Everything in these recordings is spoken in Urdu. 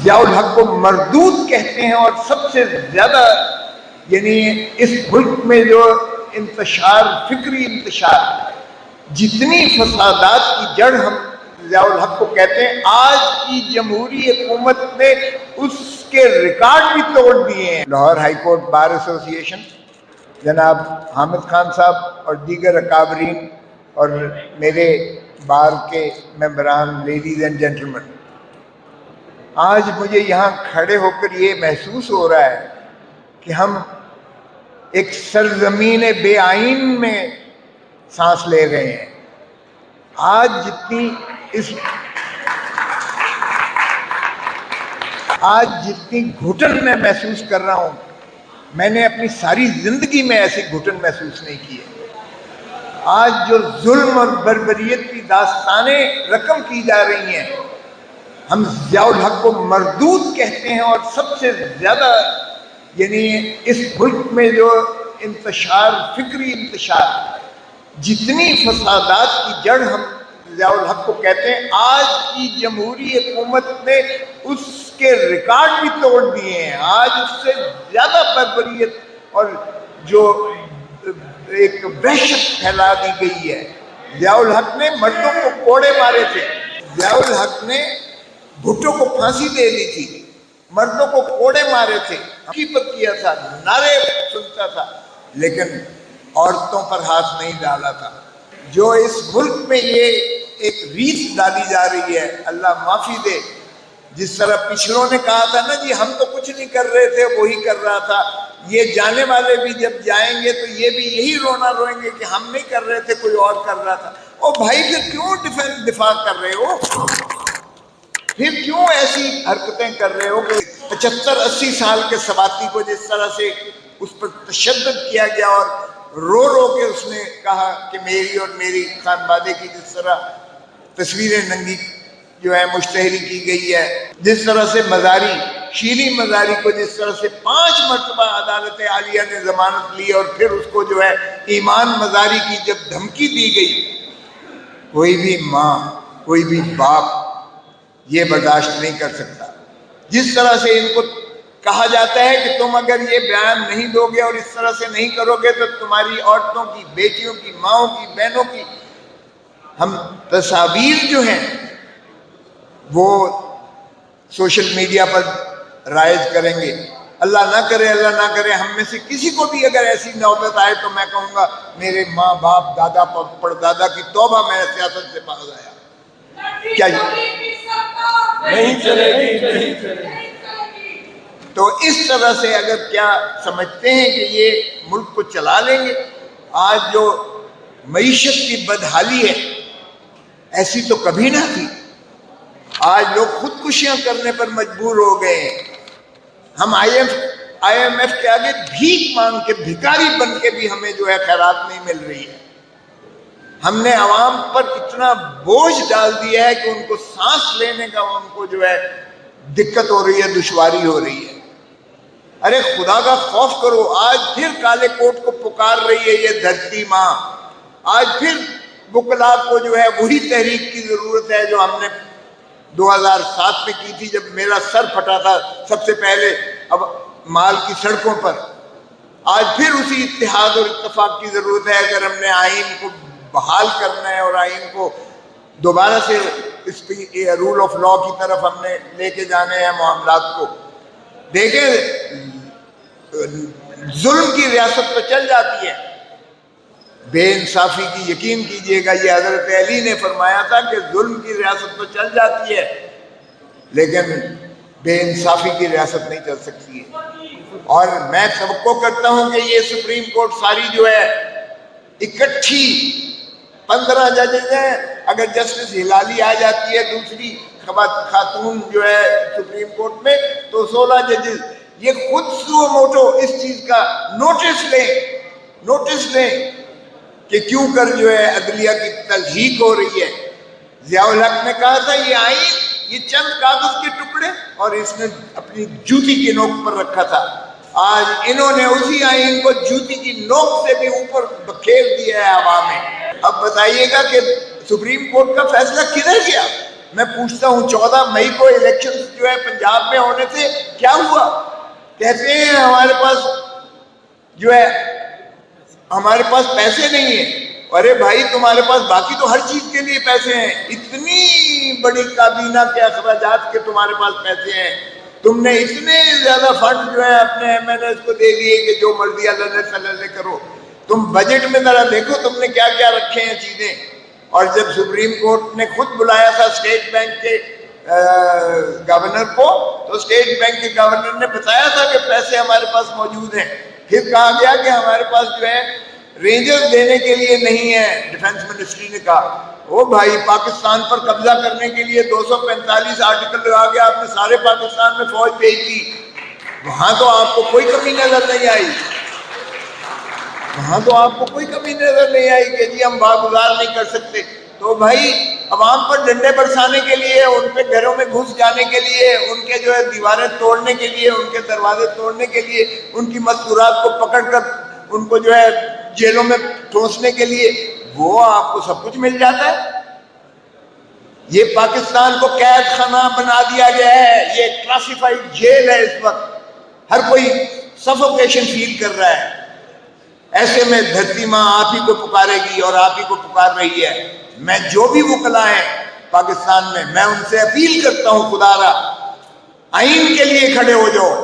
ضیاء الحق کو مردود کہتے ہیں، اور سب سے زیادہ یعنی اس ملک میں جو انتشار، فکری انتشار، جتنی فسادات کی جڑ ہم ضیاء الحق کو کہتے ہیں، آج کی جمہوری حکومت نے اس کے ریکارڈ بھی توڑ دیے ہیں۔ لاہور ہائی کورٹ بار ایسوسی ایشن، جناب حامد خان صاحب اور دیگر اکابرین اور میرے بار کے ممبران، لیڈیز اینڈ جینٹلمن، آج مجھے یہاں کھڑے ہو کر یہ محسوس ہو رہا ہے کہ ہم ایک سرزمین بے آئین میں سانس لے رہے ہیں۔ آج جتنی گھٹن میں محسوس کر رہا ہوں، میں نے اپنی ساری زندگی میں ایسی گھٹن محسوس نہیں کی ہے۔ آج جو ظلم اور بربریت کی داستانیں رقم کی جا رہی ہیں، ہم ضیاء الحق کو مردود کہتے ہیں، اور سب سے زیادہ یعنی اس ملک میں جو انتشار، فکری انتشار، جتنی فسادات کی جڑ ہم ضیاء الحق کو کہتے ہیں، آج کی جمہوری حکومت نے اس کے ریکارڈ بھی توڑ دیے ہیں۔ آج اس سے زیادہ بربریت اور جو ایک وحشت پھیلا دی گئی ہے۔ ضیاء الحق نے مردوں کو کوڑے مارے تھے، ضیاء الحق نے بھٹو کو پھانسی دے دی تھی، مردوں کو کوڑے مارے تھے، حقیقت کیا تھا، نعرے سنتا تھا، لیکن عورتوں پر ہاتھ نہیں ڈالا تھا۔ جو اس ملک میں یہ ایک ریت ڈالی جا رہی ہے، اللہ معافی دے، جس طرح پچھلوں نے کہا تھا نا جی ہم تو کچھ نہیں کر رہے تھے، وہی کر رہا تھا، یہ جانے والے بھی جب جائیں گے تو یہ بھی یہی رونا روئیں گے کہ ہم نہیں کر رہے تھے، کوئی اور کر رہا تھا۔ او بھائی پھر کیوں دفاع کر رہے ہو؟ پھر کیوں ایسی حرکتیں کر رہے ہو کہ 75-80 سال کے سواتی کو جس طرح سے اس پر تشدد کیا گیا، اور رو رو کے اس نے کہا کہ میری اور میری خانوادے کی جس طرح تصویریں ننگی جو ہے مشتہری کی گئی ہے، جس طرح سے مزاری، شیریں مزاری کو جس طرح سے 5 مرتبہ عدالت عالیہ نے ضمانت لی، اور پھر اس کو جو ہے ایمان مزاری کی جب دھمکی دی گئی، کوئی بھی ماں، کوئی بھی باپ یہ برداشت نہیں کر سکتا۔ جس طرح سے ان کو کہا جاتا ہے کہ تم اگر یہ بیان نہیں دو گے اور اس طرح سے نہیں کرو گے تو تمہاری عورتوں کی، بیٹیوں کی، ماؤں کی، بہنوں کی ہم تصاویر جو ہیں وہ سوشل میڈیا پر رائج کریں گے۔ اللہ نہ کرے ہم میں سے کسی کو بھی اگر ایسی نوبت آئے تو میں کہوں گا میرے ماں باپ، دادا پردادا کی توبہ، میں سیاست سے باز آیا۔ کیا نہیں چلے گی۔ تو اس طرح سے اگر کیا سمجھتے ہیں کہ یہ ملک کو چلا لیں گے؟ آج جو معیشت کی بدحالی ہے ایسی تو کبھی نہ تھی۔ آج لوگ خودکشیاں کرنے پر مجبور ہو گئے ہیں۔ ہم آئی ایم ایف کے آگے بھیک مانگ کے، بھکاری بن کے بھی ہمیں جو ہے خیرات نہیں مل رہی ہے۔ ہم نے عوام پر اتنا بوجھ ڈال دیا ہے کہ ان کو سانس لینے کا ان کو جو ہے دقت ہو رہی ہے، دشواری ہو رہی ہے۔ ارے خدا کا خوف کرو، آج پھر کالے کوٹ کو پکار رہی ہے یہ دھرتی ماں۔ آج پھر وکلاء کو جو ہے وہی تحریک کی ضرورت ہے جو ہم نے 2007 میں کی تھی، جب میرا سر پھٹا تھا سب سے پہلے اب مال کی سڑکوں پر۔ آج پھر اسی اتحاد اور اتفاق کی ضرورت ہے اگر ہم نے آئین کو بحال کرنا ہے اور آئین کو دوبارہ سے اس رول آف لا کی طرف ہم نے لے کے جانے ہیں معاملات کو۔ دیکھیں ظلم کی ریاست تو چل جاتی ہے، بے انصافی کی یقین کیجئے گا، یہ حضرت علی نے فرمایا تھا کہ ظلم کی ریاست تو چل جاتی ہے لیکن بے انصافی کی ریاست نہیں چل سکتی ہے۔ اور میں توقع کرتا ہوں کہ یہ سپریم کورٹ ساری جو ہے اکٹھی 15 ججز ہیں، اگر جسٹس ہلالی آ جاتی ہے دوسری خاتون جو ہے سپریم کورٹ میں تو 16 ججز، یہ خود سو موٹو اس چیز کا نوٹس لیں کہ کیوں کر جو ہے عدلیہ کی تضحیک ہو رہی ہے۔ ضیاء الحق نے کہا تھا یہ آئین یہ چند کاغذ کے ٹکڑے، اور اس نے اپنی جوتی کی نوک پر رکھا تھا۔ آج انہوں نے اسی آئین کو جوتی کی نوک سے بھی اوپر بکھیر دیا ہے ہوا میں۔ اب بتائیے گا کہ سپریم کورٹ کا فیصلہ کدھر گیا؟ میں پوچھتا ہوں 14 مئی کو الیکشن جو ہے پنجاب میں ہونے سے کیا ہوا؟ کہتے ہیں ہمارے پاس جو ہے ہمارے پاس پیسے نہیں ہیں. ارے بھائی تمہارے پاس باقی تو ہر چیز کے لیے پیسے ہیں. اتنی بڑی کابینہ کے اخراجات کے تمہارے پاس پیسے ہیں. تم نے اتنے زیادہ فنڈ جو ہے اپنے ایم این ایس کو دے دیے کہ جو مرضی اللہ کرو. تم بجٹ میں ذرا دیکھو تم نے کیا کیا رکھے ہیں چیزیں. اور جب سپریم کورٹ نے خود بلایا تھا اسٹیٹ بینک کے گورنر کو, تو اسٹیٹ بینک کے گورنر نے بتایا تھا کہ پیسے ہمارے پاس موجود ہیں. پھر کہا گیا کہ ہمارے پاس جو ہے رینجرز دینے کے لیے نہیں ہے. ڈیفنس منسٹری نے کہا او بھائی پاکستان پر قبضہ کرنے کے لیے 245 آرٹیکل لگا کے آپ نے سارے پاکستان میں فوج بھیج دی. وہاں تو آپ کو کوئی کمی نظر نہیں آئی. وہاں تو آپ کو کوئی کمی نظر نہیں آئی کہ جی ہم باگزار نہیں کر سکتے. تو بھائی عوام پر ڈنڈے برسانے کے لیے, ان پہ گھروں میں گھس جانے کے لیے, ان کے جو ہے دیواریں توڑنے کے لیے, ان کے دروازے توڑنے کے لیے, ان کی مستورات کو پکڑ کر ان کو جو ہے جیلوں میں ٹھونسنے کے لیے, وہ آپ کو سب کچھ مل جاتا ہے. یہ پاکستان کو قید خانہ بنا دیا گیا ہے. یہ کلاسیفائڈ جیل ہے. اس وقت ہر کوئی سفوکیشن فیل کر رہا ہے. ایسے میں دھرتی ماں آپ ہی کو پکارے گی اور آپ ہی کو پکار رہی ہے. میں جو بھی وکلا ہیں پاکستان میں ان سے اپیل کرتا ہوں خدا را آئین کے لیے کھڑے ہو جاؤ,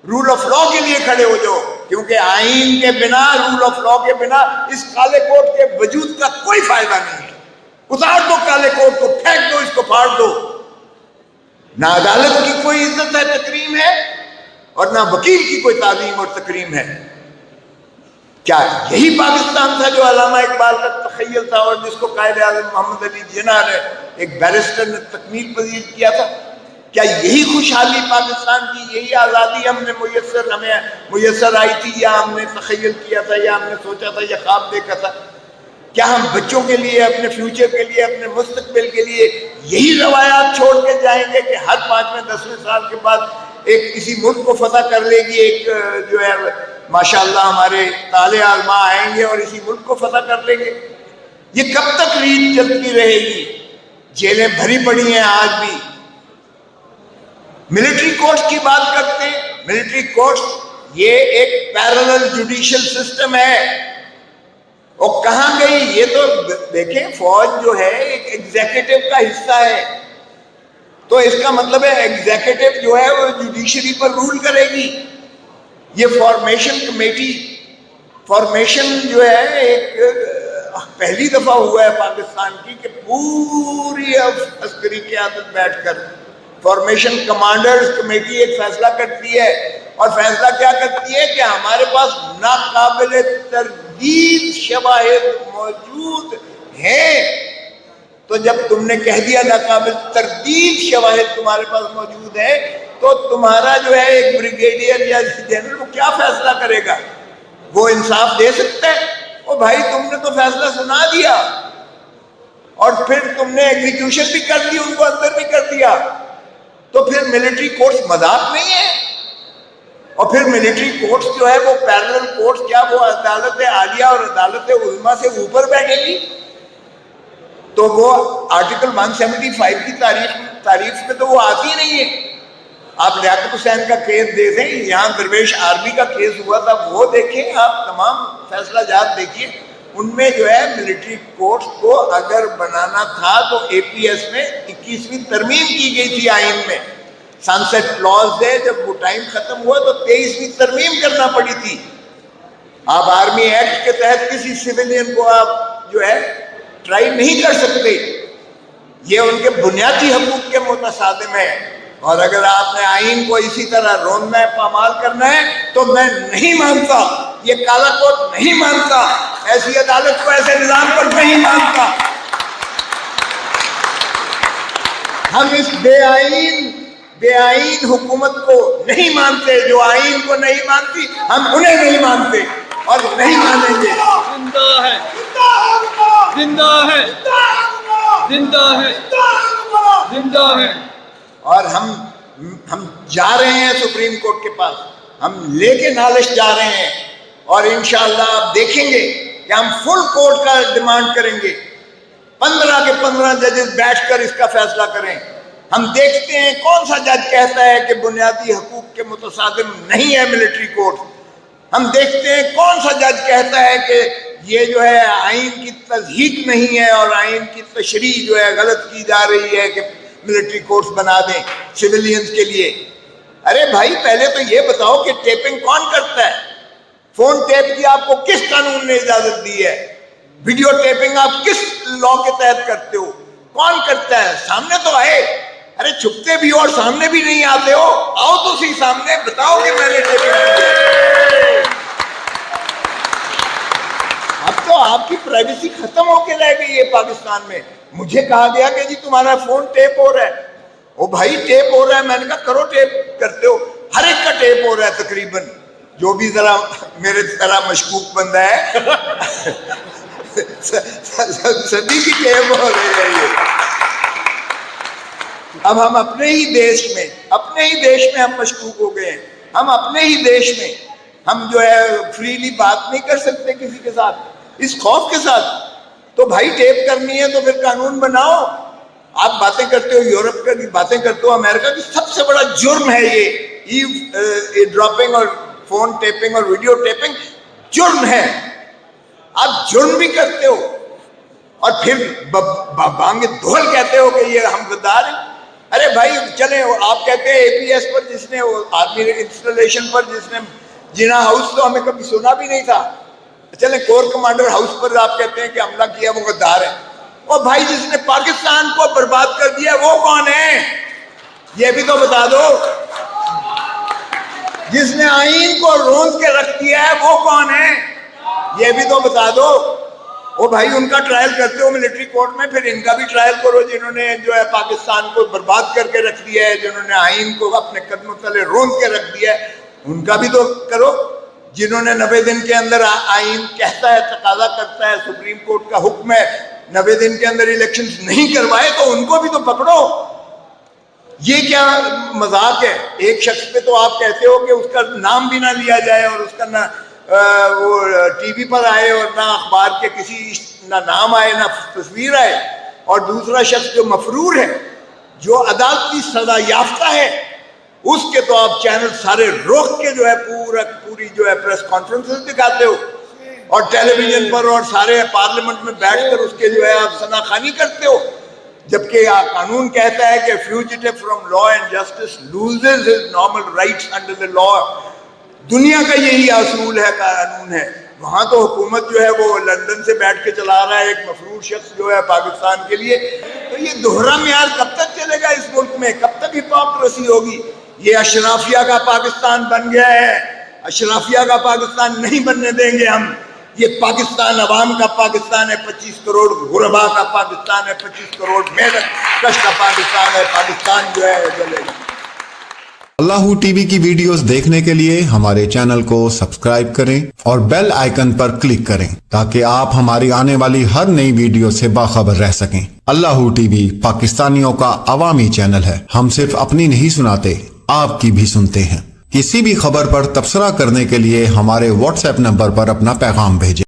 رول آف لا کے لیے کھڑے ہو جاؤ. کیونکہ آئین کے بنا, رول آف لا کے بنا اس کالے کوٹ کے وجود کا کوئی فائدہ نہیں ہے. اتار دو کالے کوٹ کو, پھینک دو, اس کو پھاڑ دو. نہ عدالت کی کوئی عزت ہے, تکریم ہے, اور نہ وکیل کی کوئی تعظیم اور تکریم ہے. کیا یہی پاکستان تھا جو علامہ اقبال کا تخیل تھا اور جس کو قائد اعظم محمد علی جناح نے ایک بیرسٹر نے تکمیل پذیر کیا تھا؟ کیا یہی خوشحالی پاکستان کی, یہی آزادی ہمیں میسر آئی تھی, یا ہم نے تخیل کیا تھا, یا ہم نے سوچا تھا, یا خواب دیکھا تھا؟ کیا ہم بچوں کے لیے, اپنے فیوچر کے لیے, اپنے مستقبل کے لیے یہی روایات چھوڑ کے جائیں گے کہ ہر 5ویں 10ویں سال کے بعد ایک کسی ملک کو فتح کر لے گی ایک جو ہے ماشاءاللہ ہمارے طالع علماء آئیں گے اور اسی ملک کو فتح کر لیں گے؟ یہ کب تک ریت چلتی رہے گی؟ جیلیں بھری پڑی ہیں آج بھی. ملٹری کورٹس کی بات کرتے ہیں. ملٹری کورٹس یہ ایک پیرلل جوڈیشل سسٹم ہے. اور کہاں گئی یہ؟ تو دیکھیں فوج جو ہے ایک ایگزیکٹو کا حصہ ہے, تو اس کا مطلب ہے ایگزیکٹو جو ہے وہ جوڈیشری پر رول کرے گی. یہ فارمیشن کمیٹی, فارمیشن جو ہے ایک پہلی دفعہ ہوا ہے پاکستان کی کہ پوری عسکری قیادت بیٹھ کر فارمیشن کمانڈرز کمیٹی ایک فیصلہ کرتی ہے. اور فیصلہ کیا کرتی ہے کہ ہمارے پاس ناقابل تردید شواہد موجود ہیں. تو جب تم نے کہہ دیا ناقابل تردید شواہد تمہارے پاس موجود ہیں, تو تمہارا جو ہے ایک بریگیڈیئر یا جنرل وہ کیا فیصلہ کرے گا؟ وہ انصاف دے سکتا ہے؟ او بھائی تم نے تو فیصلہ سنا دیا اور پھر تم نے ایگزیکیوشن بھی کر دی, ان کو اندر بھی کر دیا. تو پھر ملٹری کورٹس مذاق نہیں ہے. اور پھر ملٹری کورٹس جو ہے وہ پیرلل کورٹس, کیا وہ عدالت عالیہ اور عدالت عظمیٰ سے اوپر بیٹھے گی؟ تو وہ آرٹیکل 175 کی تعریف میں تو وہ آتی نہیں ہے. آپ لیاقت حسین کا کیس دیکھیں, یہاں درویش آرمی کا کیس ہوا تھا, وہ دیکھیں, آپ تمام فیصلہ جات دیکھیے. ان میں جو ہے ملٹری کورٹس کو اگر بنانا تھا تو اے پی ایس میں 21ویں ترمیم کی گئی تھی آئین میں. سنسیٹ کلاز ہے, جب وہ ٹائم ختم ہوا تو 23ویں ترمیم کرنا پڑی تھی. آپ آرمی ایکٹ کے تحت کسی سویلین کو آپ جو ہے ٹرائی نہیں کر سکتے. یہ ان کے بنیادی حقوق کے متصادم ہے. اور اگر آپ نے آئین کو اسی طرح روندنا ہے, پامال کرنا ہے, تو میں نہیں مانتا, یہ کالا کوٹ نہیں مانتا, ایسی عدالت کو, ایسے نظام پر نہیں مانتا. ہم اس بے آئین حکومت کو نہیں مانتے. جو آئین کو نہیں مانتی ہم انہیں نہیں مانتے اور نہیں مانیں گے. زندہ ہے, زندہ ہے, زندہ ہے, زندہ ہے. اور ہم جا رہے ہیں سپریم کورٹ کے پاس, ہم لے کے نالش جا رہے ہیں, اور انشاءاللہ آپ دیکھیں گے کہ ہم فل کورٹ کا ڈیمانڈ کریں گے. 15 کے 15 ججز بیٹھ کر اس کا فیصلہ کریں. ہم دیکھتے ہیں کون سا جج کہتا ہے کہ بنیادی حقوق کے متصادم نہیں ہے ملٹری کوڈ. ہم دیکھتے ہیں کون سا جج کہتا ہے کہ یہ جو ہے آئین کی تضحیق نہیں ہے اور آئین کی تشریح جو ہے غلط کی جا رہی ہے کہ ملٹری کوڈز بنا دیں سویلینز کے لیے. ارے بھائی پہلے تو یہ بتاؤ کہ ٹیپنگ کون کرتا ہے؟ فون ٹیپ کی آپ کو کس قانون نے اجازت دی ہے؟ ویڈیو ٹیپنگ آپ کس لا کے تحت کرتے ہو؟ کون کرتا ہے؟ سامنے تو آئے. ارے چھپتے بھی ہو اور سامنے بھی نہیں آتے ہو, آؤ تو صحیح سامنے, بتاؤ کہ میں نے ٹیپنگ کی. اب تو آپ کی پرائیویسی ختم ہو کے رہ گئی ہے پاکستان میں. مجھے کہا گیا کہ جی تمہارا فون ٹیپ ہو رہا ہے. او بھائی ٹیپ ہو رہا ہے, میں نے کہا کرو ٹیپ کرتے ہو. ہر ایک کا ٹیپ ہو رہا ہے تقریباً, جو بھی ذرا میرے طرح مشکوک بندہ ہے سبھی کی ٹیپ ہو رہی ہے یہ. اب ہم اپنے ہی دیش میں ہم مشکوک ہو گئے ہیں. ہم اپنے ہی دیش میں ہم جو ہے فریلی بات نہیں کر سکتے کسی کے ساتھ, اس خوف کے ساتھ. تو بھائی ٹیپ کرنی ہے تو پھر قانون بناؤ. آپ باتیں کرتے ہو یورپ کی, باتیں کرتے ہو امریکہ کی. سب سے بڑا جرم ہے یہ ای ڈراپنگ اور فون ٹیپنگ اور ویڈیو ٹیپنگ جرم ہے. آپ جرم بھی کرتے ہو اور پھر بانگ دھول کہتے ہو کہ یہ ہم غدار ہیں. ارے بھائی چلیں, آپ کہتے ہیں اے پی ایس پر جس نے آرمی انسٹالیشن پر جس نے جنا ہاؤس تو ہمیں کبھی سنا بھی نہیں تھا. چلیں کور کمانڈر ہاؤس پر آپ کہتے ہیں کہ حملہ کیا وہ غدار ہے. اور بھائی جس نے پاکستان کو برباد کر دیا وہ کون ہے؟ یہ بھی تو بتا دو. جس نے آئین کو روند کے رکھ دیا ہے وہ کون ہے؟ یہ بھی تو بتا دو. وہ بھائی ان کا ٹرائل کرتے ہو ملٹری کورٹ میں, پھر ان کا بھی ٹرائل کرو جنہوں نے جو ہے پاکستان کو برباد کر کے رکھ دیا ہے, جنہوں نے آئین کو اپنے قدموں تلے روند کے رکھ دیا ہے. ان کا بھی تو کرو. جنہوں نے 90 دن کے اندر آئین کہتا ہے, تقاضا کرتا ہے, سپریم کورٹ کا حکم ہے 90 دن کے اندر الیکشنز نہیں کروائے, تو ان کو بھی تو پکڑو. یہ کیا مذاق ہے؟ ایک شخص پہ تو آپ کہتے ہو کہ اس کا نام بھی نہ لیا جائے اور اس کا نہ وہ ٹی وی پر آئے اور نہ اخبار کے کسی نہ نام آئے نہ تصویر آئے, اور دوسرا شخص جو مفرور ہے, جو عدالتی سزا یافتہ ہے, اس کے تو آپ چینل سارے روک کے جو ہے پوری جو ہے پریس کانفرنسز دکھاتے ہو, اور ٹیلی ویژن پر اور سارے پارلیمنٹ میں بیٹھ کر اس کے جو ہے آپ ثناخوانی کرتے ہو. جبکہ قانون کہتا ہے کہ fugitive from law and justice loses his normal rights under the law. دنیا کا یہی اصول ہے, قانون ہے. وہاں تو حکومت جو ہے وہ لندن سے بیٹھ کے چلا رہا ہے ایک مفرور شخص جو ہے پاکستان کے لیے. تو یہ دوہرا معیار کب تک چلے گا اس ملک میں؟ کب تک ہپوکریسی ہوگی؟ یہ اشرافیہ کا پاکستان بن گیا ہے. اشرافیہ کا پاکستان نہیں بننے دیں گے ہم. یہ پاکستان عوام کا پاکستان ہے, 25 کروڑ غربا کا پاکستان ہے, 25 کروڑ محنت کش کا پاکستان ہے. پاکستان جو ہے چلے گا. اللہ ٹی وی کی ویڈیوز دیکھنے کے لیے ہمارے چینل کو سبسکرائب کریں اور بیل آئیکن پر کلک کریں تاکہ آپ ہماری آنے والی ہر نئی ویڈیو سے باخبر رہ سکیں. اللہ ٹی وی پاکستانیوں کا عوامی چینل ہے. ہم صرف اپنی نہیں سناتے, آپ کی بھی سنتے ہیں. کسی بھی خبر پر تبصرہ کرنے کے لیے ہمارے واٹس ایپ نمبر پر اپنا پیغام بھیجیں.